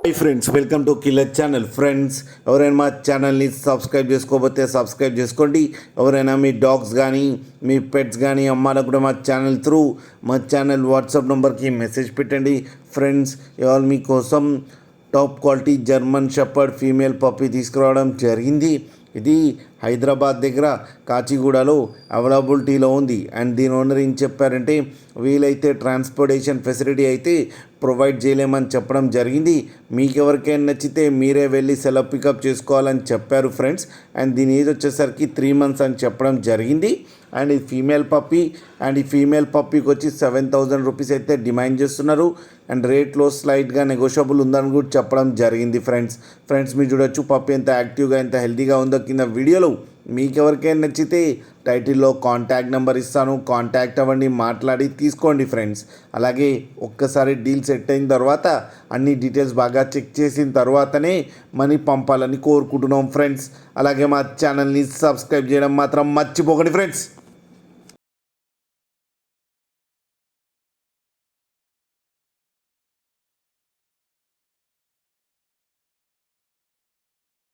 Hi friends, welcome to killer channel. Friends, ఎవరైనా మా ఛానల్ని సబ్స్క్రైబ్ చేసుకోకపోతే సబ్స్క్రైబ్ చేసుకోండి. ఎవరైనా మీ డాగ్స్ కానీ మీ పెట్స్ కానీ అమ్మాలకు కూడా మా ఛానల్ వాట్సాప్ నెంబర్కి మెసేజ్ పెట్టండి. ఫ్రెండ్స్, ఇవాళ మీకోసం top quality German shepherd female puppy తీసుకురావడం జరిగింది. ఇది హైదరాబాద్ దగ్గర కాచిగూడలో అవైలబిలిటీలో ఉంది. అండ్ దీని ఓనర్ ఏం చెప్పారంటే, వీలైతే ట్రాన్స్పోర్టేషన్ ఫెసిలిటీ అయితే ప్రొవైడ్ చేయలేమని చెప్పడం జరిగింది. మీకు ఎవరికైనా నచ్చితే మీరే వెళ్ళి సెలవు పికప్ చేసుకోవాలని చెప్పారు ఫ్రెండ్స్. అండ్ దీని ఏజ్ వచ్చేసరికి 3 months అని చెప్పడం జరిగింది. అండ్ ఈ ఫీమేల్ పప్పీ అండ్ ఈ ఫీమేల్ పప్పీకి వచ్చి 7,000 రూపీస్ అయితే డిమాండ్ చేస్తున్నారు. అండ్ రేట్లో స్లైట్గా నెగోషియబుల్ ఉందని కూడా చెప్పడం జరిగింది ఫ్రెండ్స్ మీరు చూడొచ్చు పప్పీ ఎంత యాక్టివ్గా ఎంత హెల్తీగా ఉందో కింద వీడియోలో. మీకు ఎవరికైనా నచ్చితే టైటిల్లో కాంటాక్ట్ నెంబర్ ఇస్తాను, కాంటాక్ట్ అవ్వండి, మాట్లాడి తీసుకోండి ఫ్రెండ్స్. అలాగే ఒక్కసారి డీల్ సెట్ అయిన తర్వాత అన్ని డీటెయిల్స్ బాగా చెక్ చేసిన తర్వాతనే మనీ పంపాలని కోరుకుంటున్నాం ఫ్రెండ్స్. అలాగే మా ఛానల్ని సబ్స్క్రైబ్ చేయడం మాత్రం మర్చిపోకండి ఫ్రెండ్స్.